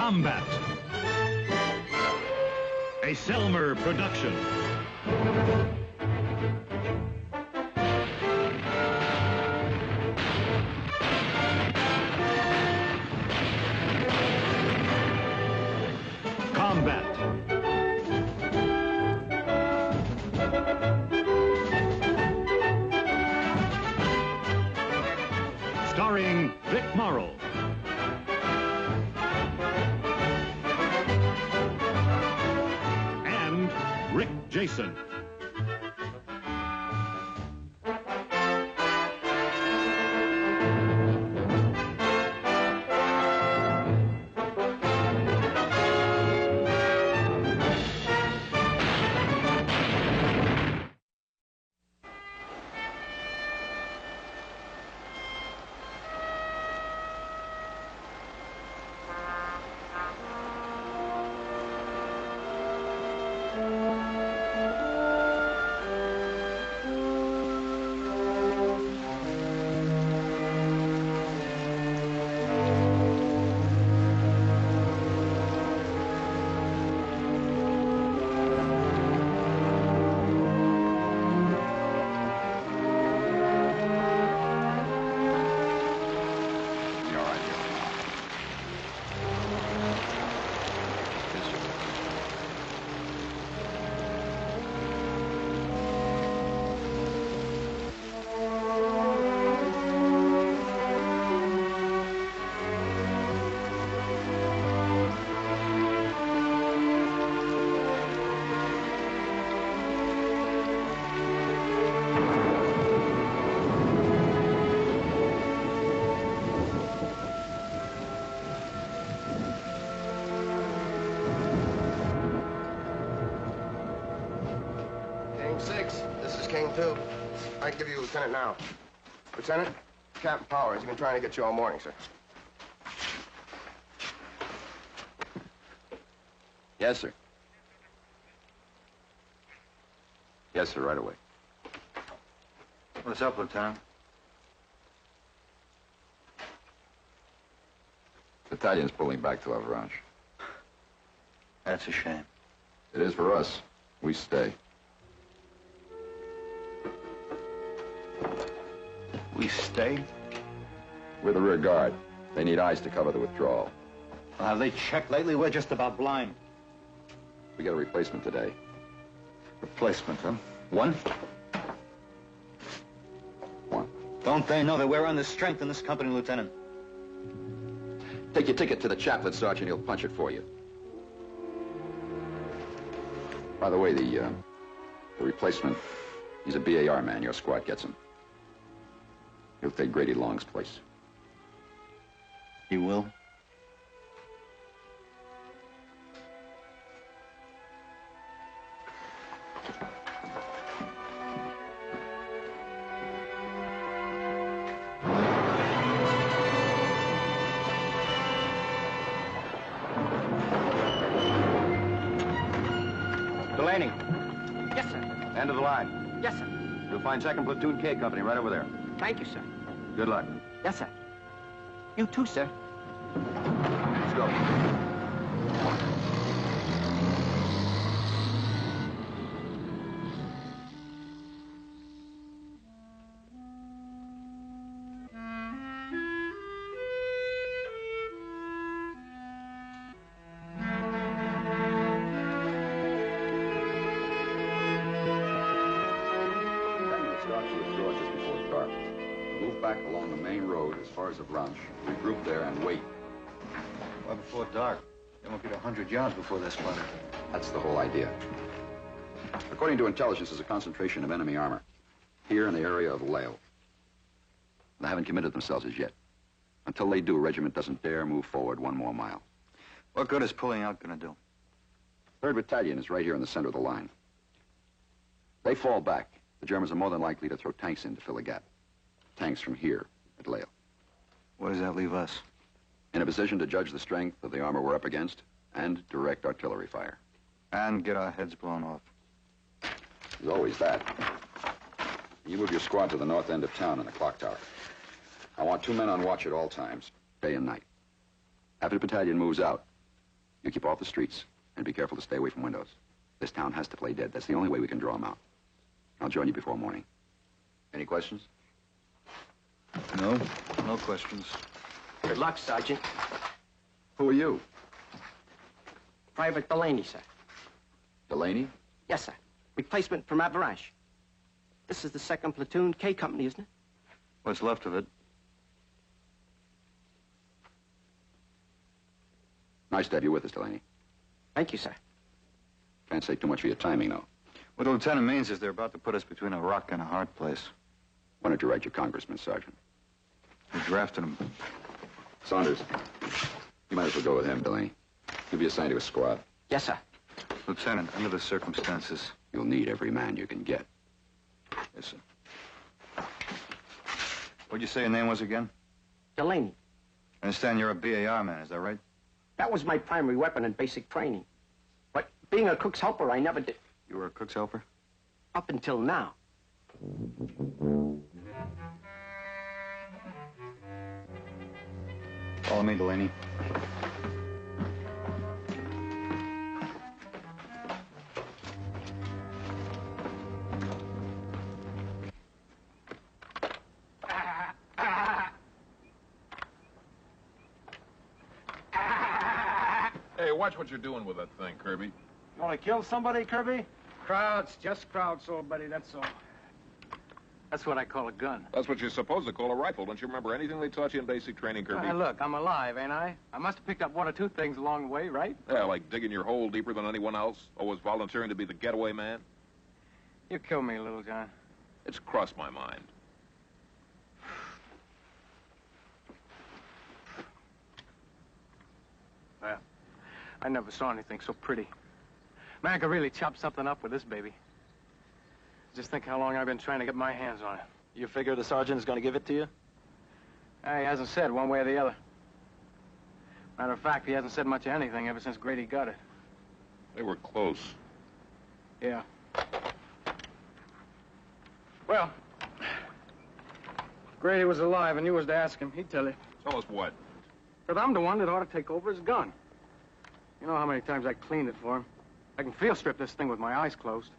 Combat, a Selmer production. Combat. Starring Vic Morrow. And Rick Jason. I can give you a lieutenant now. Lieutenant, Captain Powers, he's been trying to get you all morning, sir. Yes, sir. Yes, sir, right away. What's up, Lieutenant? Battalion's pulling back to Avranches. That's a shame. It is for us. We stay. We stay? We're the rear guard. They need eyes to cover the withdrawal. Well, have they checked lately? We're just about blind. We got a replacement today. Replacement, huh? One? One. Don't they know that we're under strength in this company, Lieutenant? Take your ticket to the chaplain, Sergeant. He'll punch it for you. By the way, the replacement, he's a BAR man. Your squad gets him. He'll take Grady Long's place. You will? Delaney, Yes, sir. end of the line. Yes, sir. You'll find 2nd Platoon K Company right over there. Thank you, sir. Good luck. Yes, sir. You too, sir. Let's go. Start to withdraw just before dark. Move back along the main road as far as the branch. Regroup there and wait. Why before dark? They won't get 100 yards before they're spotted. That's the whole idea. According to intelligence, there's a concentration of enemy armor here in the area of Lale. They haven't committed themselves as yet. Until they do, regiment doesn't dare move forward 1 more mile. What good is pulling out gonna do? 3rd Battalion is right here in the center of the line. They fall back. The Germans are more than likely to throw tanks in to fill the gap. Tanks from here at Lale. Where does that leave us? In a position to judge the strength of the armor we're up against and direct artillery fire. And get our heads blown off. There's always that. You move your squad to the north end of town in the clock tower. I want 2 men on watch at all times, day and night. After the battalion moves out, you keep off the streets and be careful to stay away from windows. This town has to play dead. That's the only way we can draw them out. I'll join you before morning. Any questions? No, no questions. Good luck, Sergeant. Who are you? Private Delaney, sir. Delaney? Yes, sir. Replacement from Avarash. This is the 2nd Platoon K Company, isn't it? What's left of it? Nice to have you with us, Delaney. Thank you, sir. Can't say too much for your timing, though. What the lieutenant means is they're about to put us between a rock and a hard place. Why don't you write your congressman, Sergeant? We drafted him. Saunders, you might as well go with him, Delaney. You'll be assigned to a squad. Yes, sir. Lieutenant, under the circumstances. You'll need every man you can get. Yes, sir. What'd you say your name was again? Delaney. I understand you're a BAR man, is that right? That was my primary weapon in basic training. But being a cook's helper, I never did. You were a cook's helper? Up until now. Follow me, Delaney. Hey, watch what you're doing with that thing, Kirby. You want to kill somebody, Kirby? Crowds, just crowds, old buddy, that's all. That's what I call a gun. That's what you're supposed to call a rifle. Don't you remember anything they taught you in basic training, Kirby? Look, I'm alive, ain't I? I must have picked up 1 or 2 things along the way, right? Yeah, like digging your hole deeper than anyone else, always volunteering to be the getaway man. You kill me, Little John. It's crossed my mind. Well, I never saw anything so pretty. Man could really chop something up with this baby. Just think how long I've been trying to get my hands on it. You figure the sergeant is going to give it to you? He hasn't said one way or the other. Matter of fact, he hasn't said much of anything ever since Grady got it. They were close. Yeah. Well, if Grady was alive and you was to ask him, he'd tell you. Tell us what? But I'm the one that ought to take over his gun. You know how many times I cleaned it for him. I can field strip this thing with my eyes closed.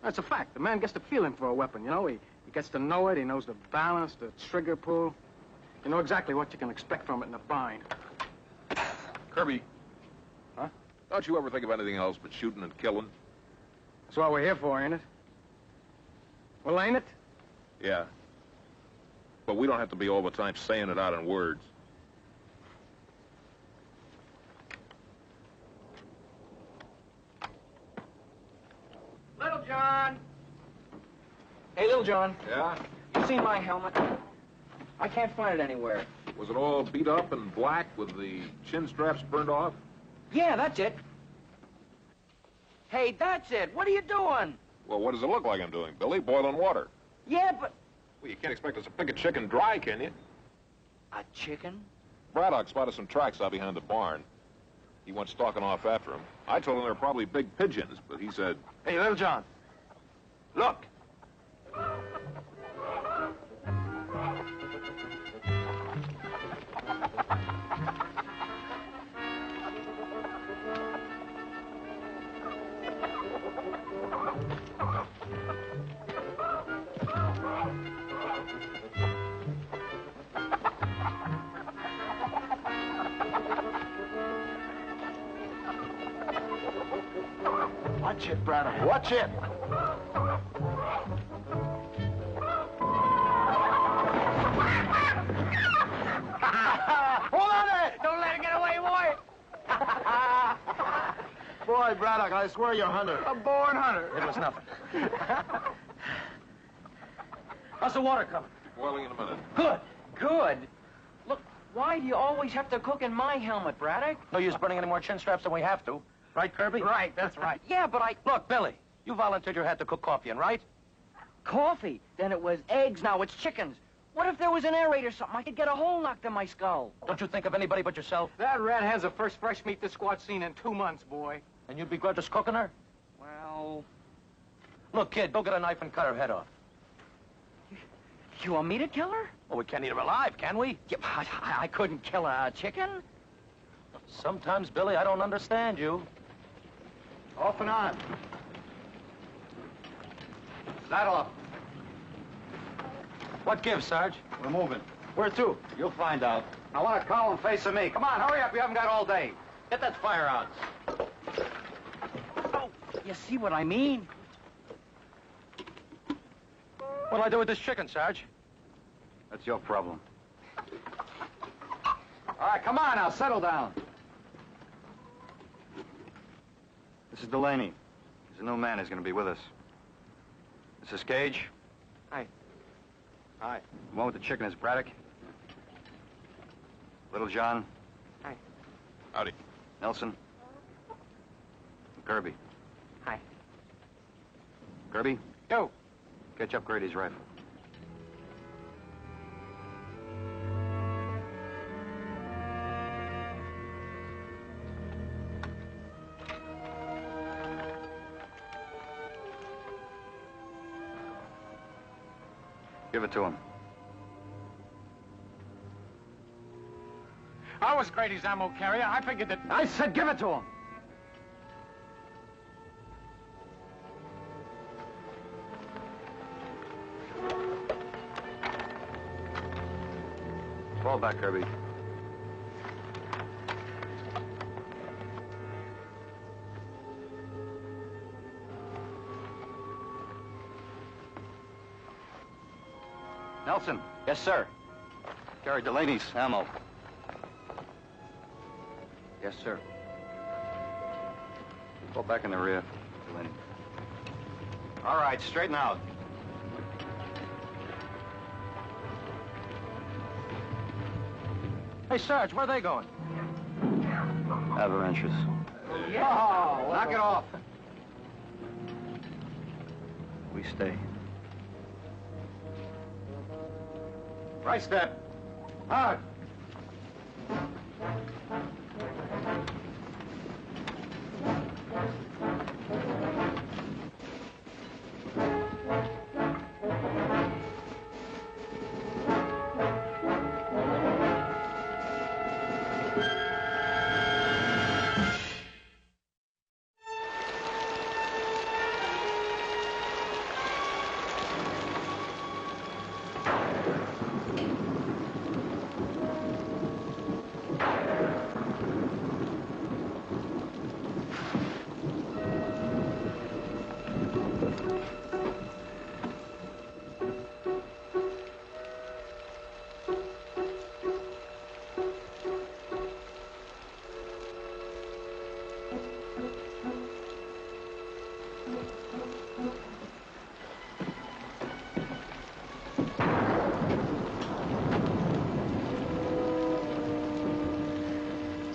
That's a fact. The man gets the feeling for a weapon, you know? He gets to know it. He knows the balance, the trigger pull. You know exactly what you can expect from it in a bind. Kirby. Huh? Don't you ever think of anything else but shooting and killing? That's what we're here for, ain't it? Well, ain't it? Yeah. But we don't have to be all the time saying it out in words. Little John! Hey, Little John. Yeah? You seen my helmet? I can't find it anywhere. Was it all beat up and black with the chin straps burned off? Yeah, that's it. Hey, that's it. What are you doing? Well, what does it look like I'm doing, Billy? Boiling water. Yeah, but... Well, you can't expect us to pick a chicken dry, can you? A chicken? Braddock spotted some tracks out behind the barn. He went stalking off after him. I told him they were probably big pigeons, but he said, Hey, Little John. Look. Watch it, brother. Watch it. Hold on there! Don't let it get away, boy! Boy, Braddock, I swear you're a hunter. A born hunter. It was nothing. How's the water coming? boiling in a minute. Good. Good. Look, why do you always have to cook in my helmet, Braddock? No use burning any more chin straps than we have to. Right, Kirby? Right, that's right. Yeah, but I... Look, Billy, you volunteered your head to cook coffee in, right? Coffee. Then it was eggs, now it's chickens. What if there was an aerator or something? I could get a hole knocked in my skull. Don't you think of anybody but yourself? That redhead's the first fresh meat this squad's seen in 2 months, boy. And you'd begrudge us cooking her? Well... Look, kid, go get a knife and cut her head off. You want me to kill her? Well, we can't eat her alive, can we? Yeah, I couldn't kill a chicken. Sometimes, Billy, I don't understand you. Off and on. Saddle up. What gives, Sarge? We're moving. Where to? You'll find out. I want a column facing me. Come on, hurry up. You haven't got all day. Get that fire out. Oh, you see what I mean? What'll I do with this chicken, Sarge? That's your problem. All right, come on now. Settle down. This is Delaney. He's a new man who's going to be with us. This is Gage. Hi. Hi. The one with the chicken is Braddock. Little John. Hi. Howdy. Nelson. And Kirby. Hi. Kirby, Yo. catch up Grady's rifle. Give it to him. I was Grady's ammo carrier. I figured that... I said give it to him. Fall back, Kirby. Nelson. Yes, sir. Carry Delaney's ammo. Yes, sir. Fall back in the rear, Delaney. All right, straighten out. Hey, Sarge, where are they going? Avalanches. Oh, knock it off. We stay. Right step. Hard.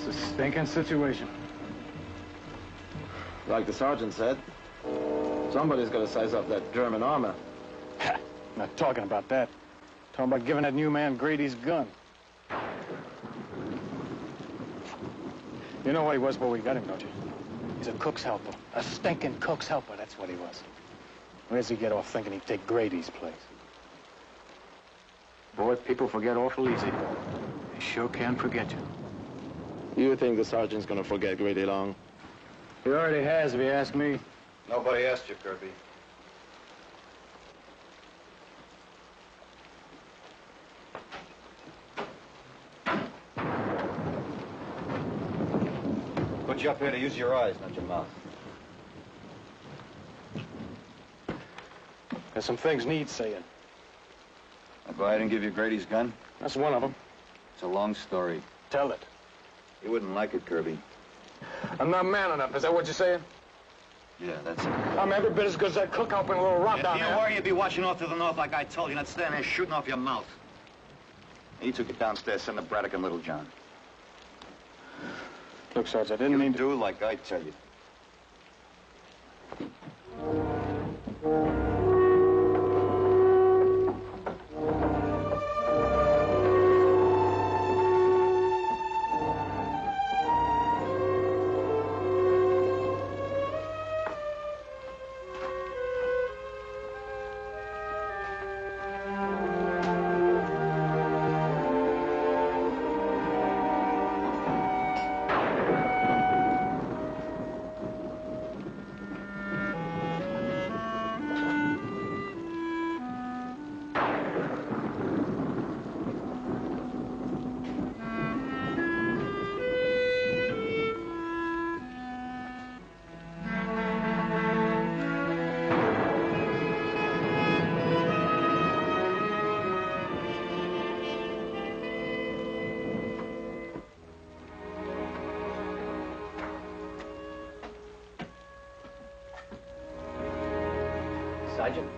It's a stinking situation. Like the sergeant said, somebody's got to size up that German armor. Not talking about that. Talking about giving that new man Grady's gun. You know what he was before we got him, don't you? He's a cook's helper. A stinking cook's helper, that's what he was. Where does he get off thinking he'd take Grady's place? Boy, people forget awful easy. They sure can forget you. You think the sergeant's gonna forget Grady long? He already has, if you ask me. Nobody asked you, Kirby. Put you up here to use your eyes, not your mouth. There's some things need saying. I'll go ahead and give you Grady's gun. That's one of them. It's a long story. Tell it. You wouldn't like it, Kirby. I'm not man enough. Is that what you're saying? Yeah, that's it. I'm every bit as good as that cook helping a little rock down If you there. were, you'd be watching off to the north like I told you, not standing there shooting off your mouth. He took it downstairs, send to Braddock and Little John. Look, Sarge, I didn't mean to... do like I tell you. Sergeant?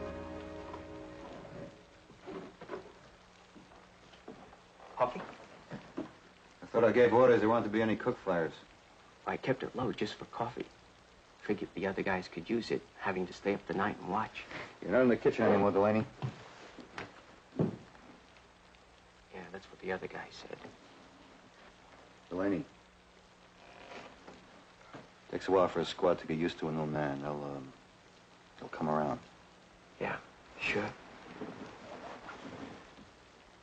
Coffee? I thought I gave orders there weren't to be any cook fires. I kept it low just for coffee. Figured the other guys could use it, having to stay up the night and watch. You're not in the kitchen anymore, Delaney. Yeah, that's what the other guy said. Delaney. Takes a while for a squad to get used to a new man. They'll come around. Yeah, sure.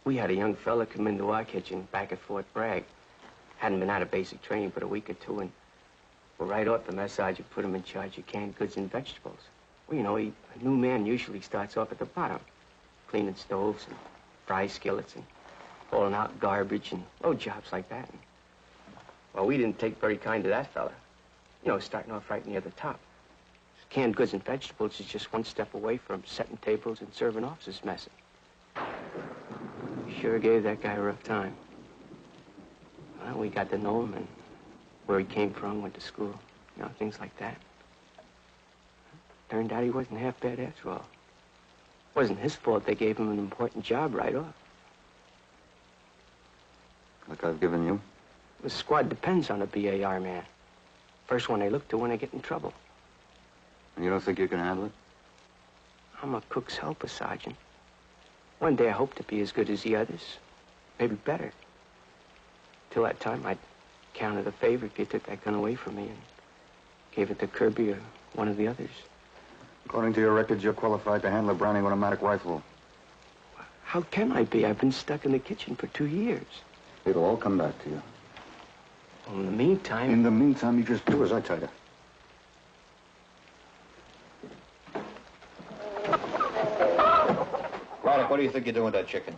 We had a young fella come into our kitchen back at Fort Bragg. Hadn't been out of basic training but a week or two, and well, right off the mess sergeant put him in charge of canned goods and vegetables. Well, you know, a new man usually starts off at the bottom, cleaning stoves and fry skillets and hauling out garbage and load jobs like that. And, well, we didn't take very kind to that fella. You know, starting off right near the top. Canned goods and vegetables is just one step away from setting tables and serving officers' messes. Sure gave that guy a rough time. Well, we got to know him and where he came from, went to school, you know, things like that. Turned out he wasn't half bad after all. Wasn't his fault they gave him an important job right off. Like I've given you? The squad depends on a BAR man. First one they look to when they get in trouble. And you don't think you can handle it? I'm a cook's helper, Sergeant. One day I hope to be as good as the others. Maybe better. Till that time, I'd count it a favor if you took that gun away from me and gave it to Kirby or one of the others. According to your records, you're qualified to handle a Browning automatic rifle. How can I be? I've been stuck in the kitchen for 2 years. It'll all come back to you. Well, in the meantime... In the meantime, you just do as I tell you. Braddock, what do you think you're doing with that chicken?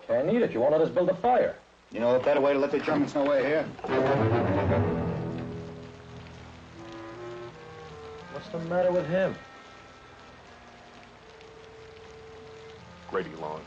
Can't eat it. You won't let us build a fire. You know a better way to let the Germans know we're here? What's the matter with him? Grady Long.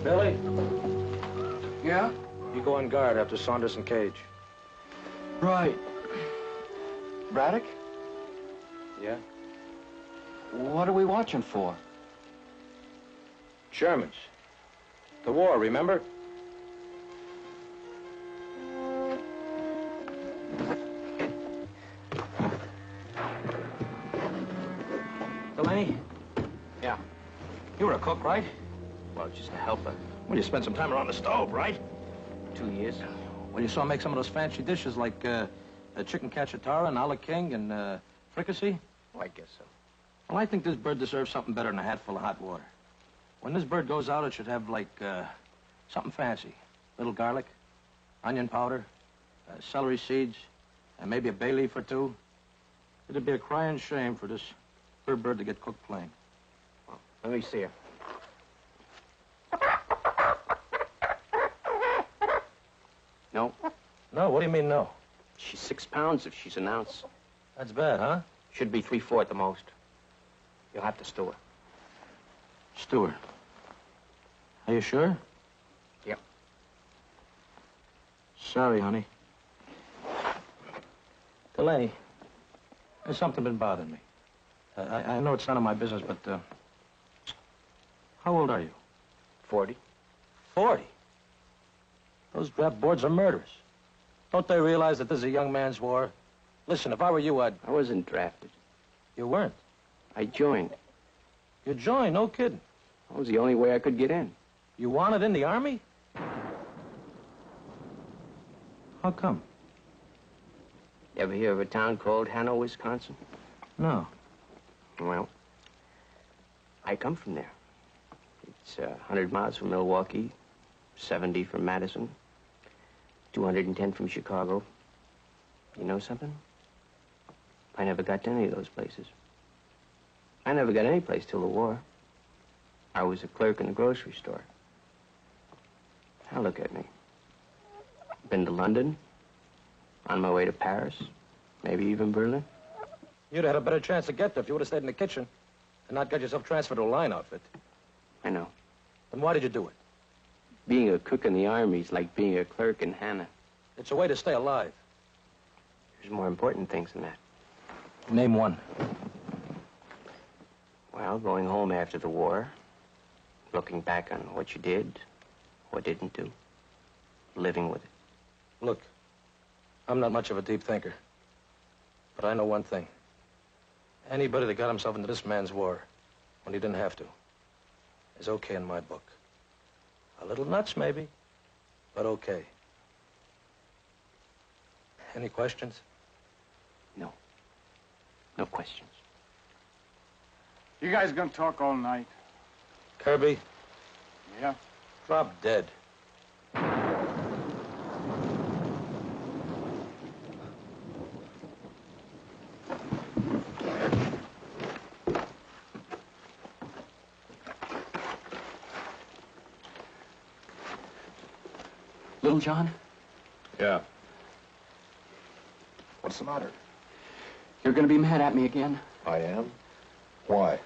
Billy, Yeah? you go on guard after Saunders and Cage. Right. Braddock? Yeah? What are we watching for? Germans. The war, remember? Delaney? Yeah. You were a cook, right? Well, just a helper. Well, you spent some time around the stove, right? 2 years. Well, you saw make some of those fancy dishes like chicken cacciatore and ala king and fricassee? Oh, I guess so. Well, I think this bird deserves something better than a hatful of hot water. When this bird goes out, it should have, like, something fancy. Little garlic, onion powder, celery seeds, and maybe a bay leaf or two. It'd be a crying shame for this bird to get cooked plain. Well, let me see her. No. No? What do you mean, no? She's 6 pounds if she's an ounce. That's bad, huh? Should be 3/4 the most. You'll have to stew her. Stewart. Are you sure? Yep. Sorry, honey. Delaney, there's something been bothering me. I know it's none of my business, but, how old are you? 40. 40? Those draft boards are murderers. Don't they realize that this is a young man's war? Listen, if I were you, I wasn't drafted. You weren't? I joined. You joined? No kidding. That was the only way I could get in. You wanted in the Army? How come? You ever hear of a town called Hannah, Wisconsin? No. Well, I come from there. It's 100 miles from Milwaukee, 70 from Madison, 210 from Chicago. You know something? I never got to any of those places. I never got any place till the war. I was a clerk in a grocery store. Now look at me. Been to London, on my way to Paris, maybe even Berlin. You'd have had a better chance to get there if you would have stayed in the kitchen and not got yourself transferred to a line outfit. I know. Then why did you do it? Being a cook in the Army is like being a clerk in Hannah. It's a way to stay alive. There's more important things than that. Name one. Well, going home after the war, looking back on what you did, what didn't do, living with it. Look, I'm not much of a deep thinker, but I know one thing. Anybody that got himself into this man's war when he didn't have to is okay in my book. A little nuts, maybe, but okay. Any questions? No. No questions. You guys gonna talk all night? Kirby? Yeah? Drop dead. Little John? Yeah. What's the matter? You're gonna be mad at me again. I am? Why?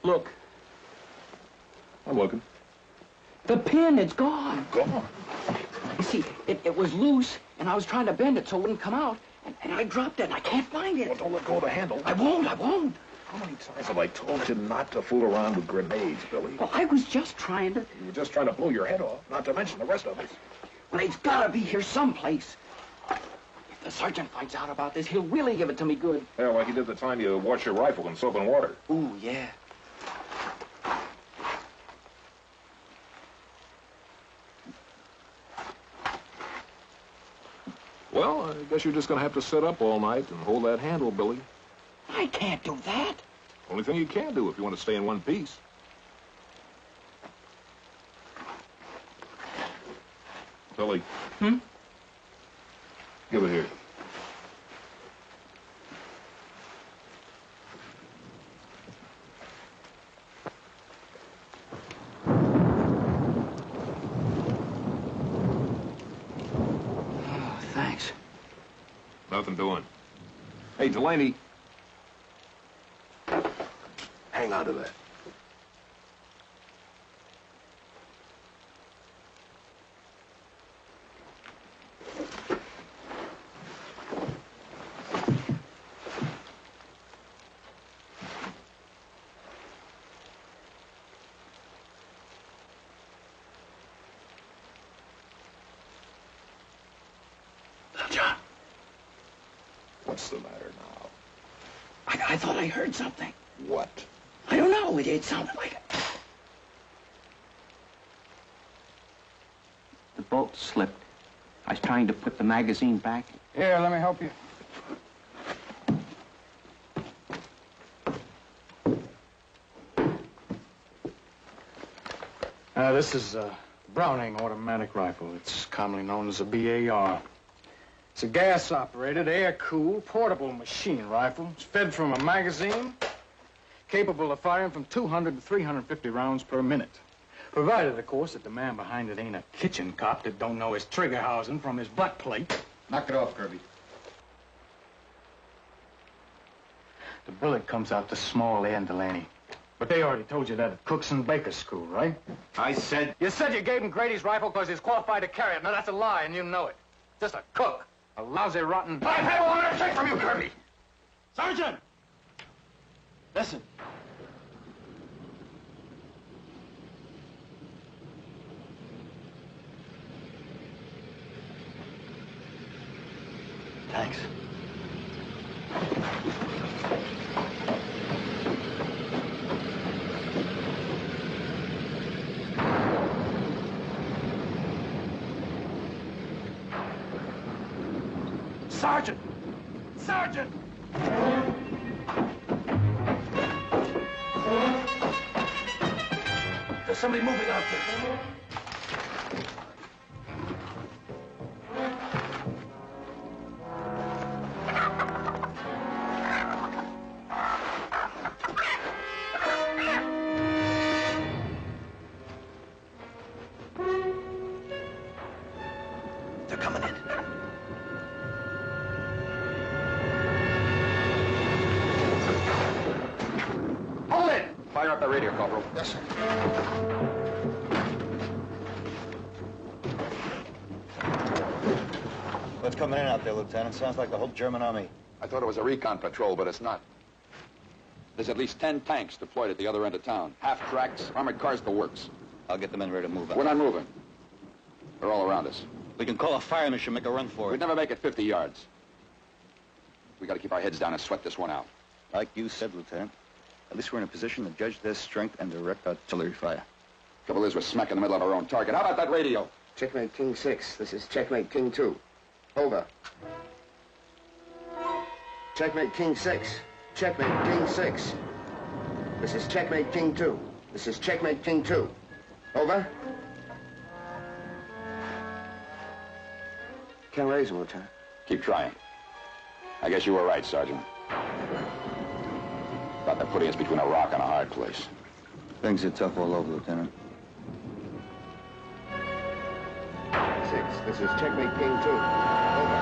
Look. I'm looking. The pin, it's gone. Gone? You see, it was loose, and I was trying to bend it so it wouldn't come out, and I dropped it, and I can't find it. Well, don't let go of the handle. I won't. How many times have I told you not to fool around with grenades, Billy? Well, I was just trying to... You were just trying to blow your head off, not to mention the rest of us. Well, it's gotta be here someplace. If the sergeant finds out about this, he'll really give it to me good. Yeah, like he did the time you washed your rifle in soap and water. Ooh, yeah. Well, I guess you're just going to have to sit up all night and hold that handle, Billy. I can't do that. Only thing you can do if you want to stay in one piece. Billy. Hmm? Give it here. Oh, thanks. Nothing doing. Hey, Delaney. Hang on to that. Little John. What's the matter now? I thought I heard something. What? I don't know. It sounded like it. The bolt slipped. I was trying to put the magazine back. Here, let me help you. This is a Browning automatic rifle. It's commonly known as a BAR. It's a gas-operated, air-cooled, portable machine rifle. It's fed from a magazine, capable of firing from 200 to 350 rounds per minute. Provided, of course, that the man behind it ain't a kitchen cop that don't know his trigger housing from his butt plate. Knock it off, Kirby. The bullet comes out the small end, Delaney. But they already told you that at Cook's and Baker's school, right? I said... You said you gave him Grady's rifle because he's qualified to carry it. Now, that's a lie, and you know it. Just a cook. A lousy, rotten... I've had one to take from you, Kirby! Sergeant! Listen. Thanks. Sergeant! Sergeant! There's somebody moving out there. They're coming in. Hold it! Fire up that radio, Corporal. Yes, sir. What's coming in out there, Lieutenant? Sounds like the whole German army. I thought it was a recon patrol, but it's not. There's at least 10 tanks deployed at the other end of town. Half-tracks, armored cars, the works. I'll get the men ready to move out. We're not moving. They're all around us. We can call a fire mission, make a run for We'd it. never make it 50 yards. We got to keep our heads down and sweat this one out. Like you said, Lieutenant. At least we're in a position to judge their strength and direct artillery fire. Trouble is, we're smack in the middle of our own target. How about that radio? Checkmate King 6. This is Checkmate King 2. Over. Checkmate King 6. Checkmate King 6. This is Checkmate King 2. This is Checkmate King 2. Over. Can't raise him, Lieutenant. Keep trying. I guess you were right, Sergeant. About that putting us between a rock and a hard place. Things are tough all over, Lieutenant. 6. This is Checkmate King 2. Over.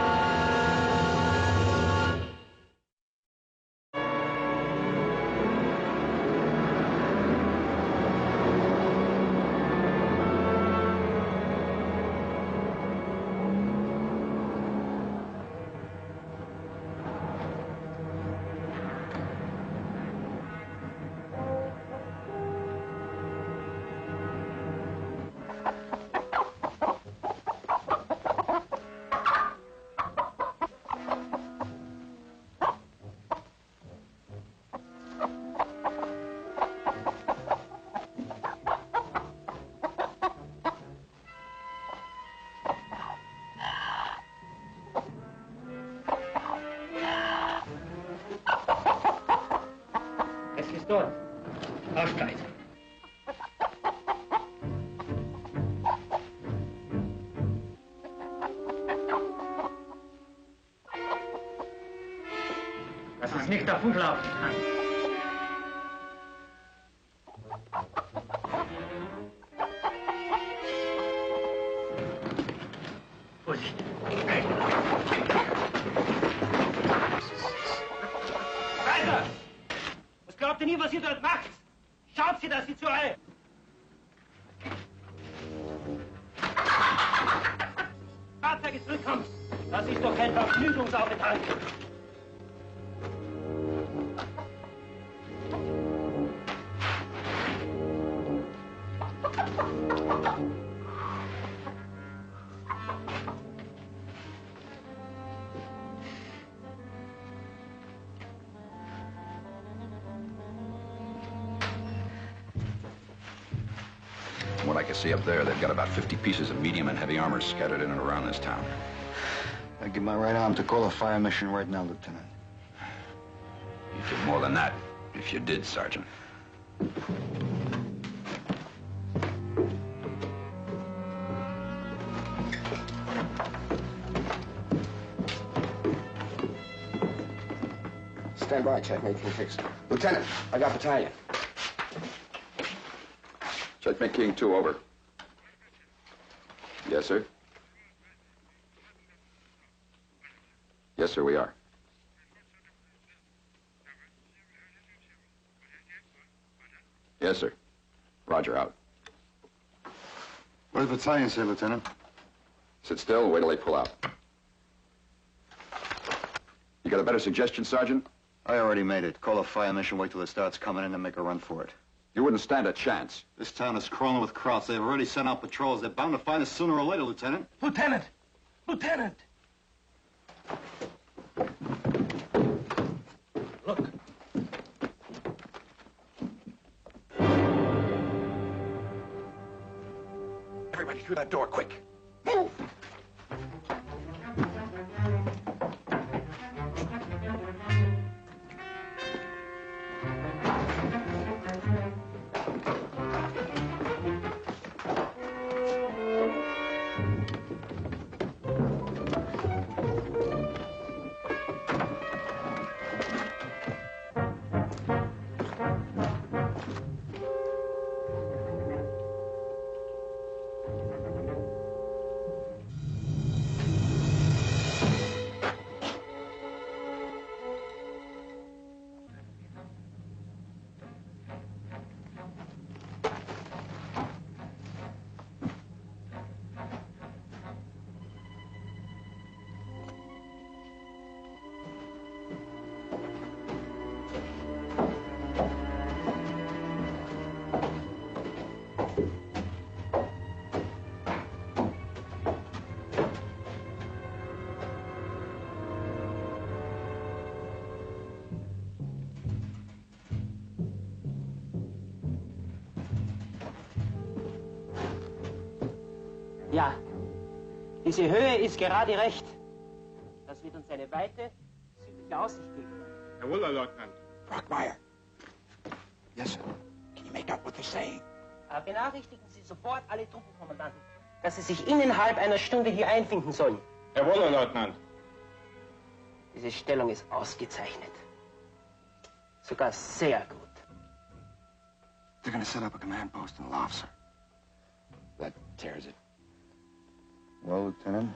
Door. Aufsteig. Das ist nicht davonlaufen. Vorsicht. Weiter! Was glaubt ihr nie, was ihr dort macht? Schaut sie, dass sie zur Reihe. Fahrzeuge zurückkommt. Das ist doch kein Vergnügungsaufenthalt. like you see up there, they've got about 50 pieces of medium and heavy armor scattered in and around this town. I give my right arm to call a fire mission right now, Lieutenant. You'd get more than that if you did, Sergeant. Stand by, checkmate King 6. Lieutenant, I got battalion. Checkmate King 2, over. Yes, sir. Yes, sir, we are. Yes, sir. Roger, out. What does the battalion say, Lieutenant? Sit still, wait till they pull out. You got a better suggestion, Sergeant? I already made it. Call a fire mission, wait till it starts coming in and make a run for it. You wouldn't stand a chance. This town is crawling with Krauts. They've already sent out patrols. They're bound to find us sooner or later, Lieutenant. Lieutenant! Lieutenant! Look. Everybody through that door, quick. Move! Ja, diese Höhe ist gerade recht. Das wird uns eine weite südliche Aussicht geben. Jawohl, Leutnant. Brockmeyer. Yes, sir. Can you make out what they're saying? Benachrichtigen Sie sofort alle Truppenkommandanten, dass sie sich innerhalb einer Stunde hier einfinden sollen. Jawohl, Leutnant. Diese Stellung ist ausgezeichnet. Sogar sehr gut. They're gonna set up a command post in the loft, sir. That tears it. Well, Lieutenant?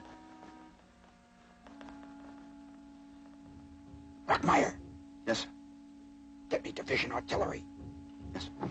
Brockmeyer. Yes, sir. Get me division artillery. Yes, sir.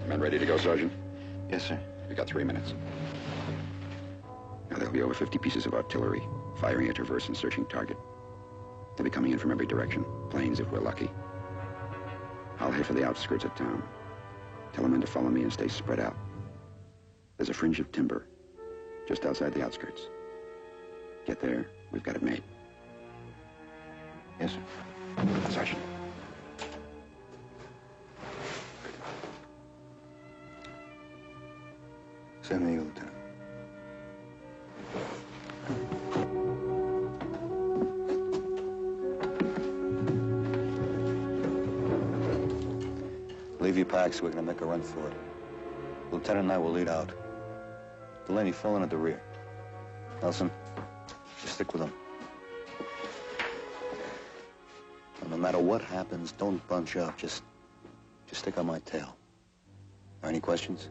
Men ready to go, Sergeant? Yes, sir. We got 3 minutes. Now, there'll be over 50 pieces of artillery, firing a traverse and searching target. They'll be coming in from every direction, planes if we're lucky. I'll head for the outskirts of town. Tell the men to follow me and stay spread out. There's a fringe of timber just outside the outskirts. Get there, we've got it made. Yes, sir. Sergeant. Same to you, Lieutenant. Leave your packs. We're gonna make a run for it. Lieutenant and I will lead out. Delaney, fall in at the rear. Nelson, you stick with them. And no matter what happens, don't bunch up. Just stick on my tail. Any questions?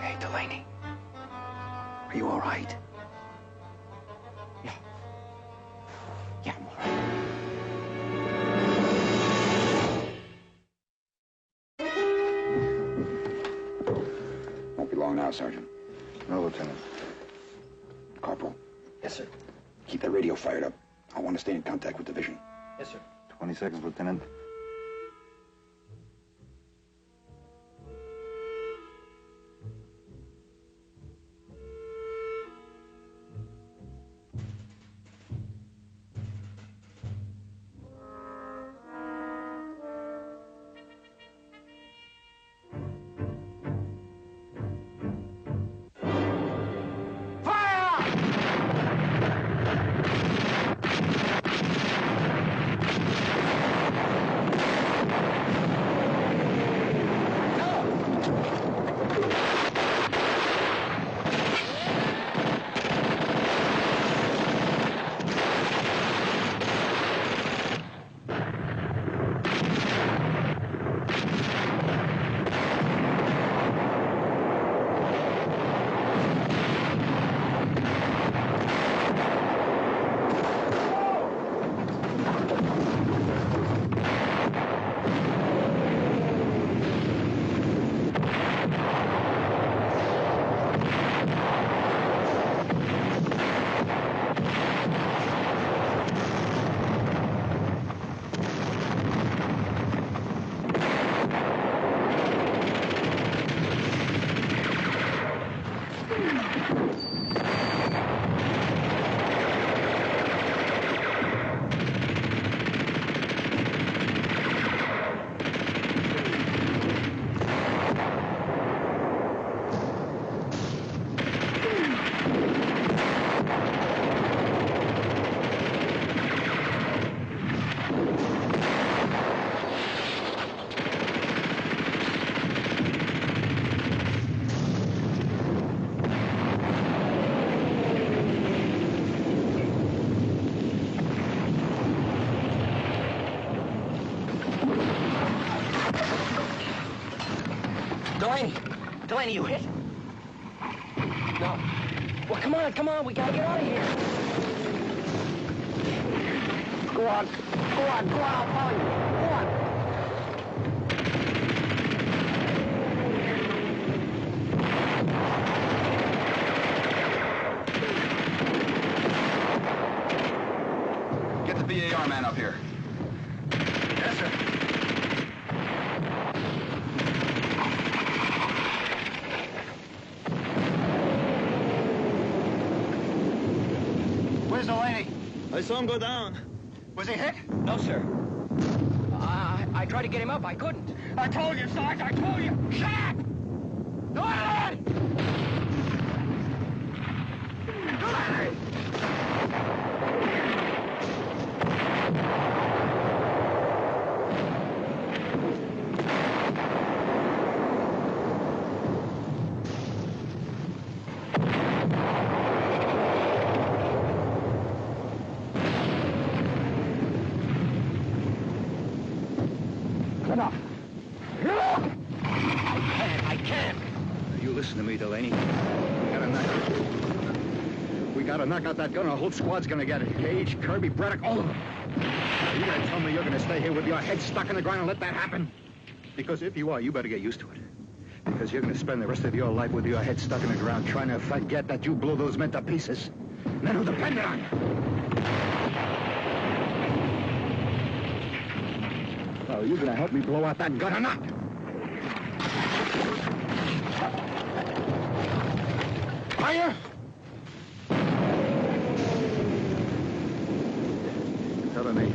Hey, Delaney. Are you You all right? Yeah. Yeah, I'm all right. Won't be long now, Sergeant. No, Lieutenant. Corporal, Yes, sir. keep the radio fired up. I want to stay in contact with division. Yes, sir. 20 seconds, Lieutenant. Delaney, you hit? No. Well, come on, we gotta get out of here. Go on, I'll follow you. Go on. Get the BAR man up here. Yes, sir. Where's Delaney? I saw him go down. Was he hit? No, sir. I tried to get him up. I couldn't. I told you, Sarge, I told you. Shut up! Delaney! Delaney! Enough. I can't. You listen to me, Delaney. We gotta knock out that gun, or the whole squad's gonna get it. Gage, Kirby, Braddock, all of them. Are you gonna tell me you're gonna stay here with your head stuck in the ground and let that happen? Because if you are, you better get used to it. Because you're gonna spend the rest of your life with your head stuck in the ground trying to forget that you blew those men to pieces. Men who depended on you. Well, are you gonna help me blow out that gun or not? Are you? Cover me.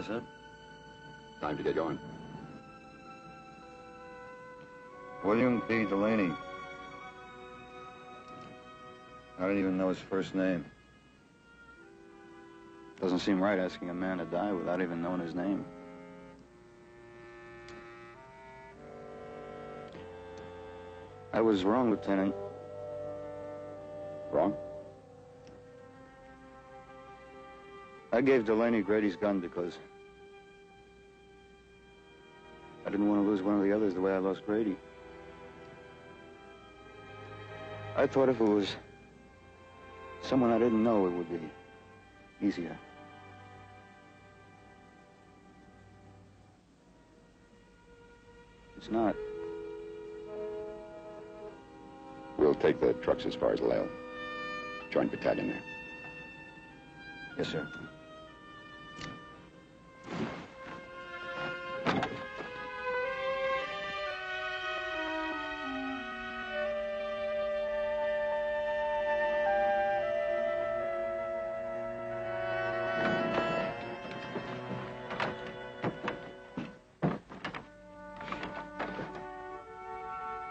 Yes, sir. Time to get going. William P. Delaney. I don't even know his first name. Doesn't seem right asking a man to die without even knowing his name. I was wrong, Lieutenant. Wrong? I gave Delaney Grady's gun because I didn't want to lose one of the others the way I lost Grady. I thought if it was someone I didn't know, it would be easier. It's not. We'll take the trucks as far as Lale. Join battalion there. Yes, sir.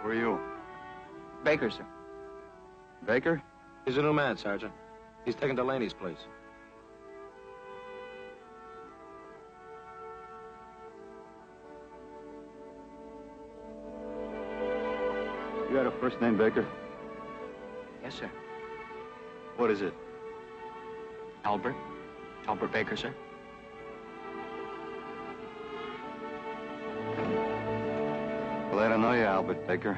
Who are you? Baker, sir. Baker? He's a new man, Sergeant. He's taking Delaney's place. You got a first name, Baker? Yes, sir. What is it? Albert. Albert Baker, sir. Glad I know you, Albert Baker.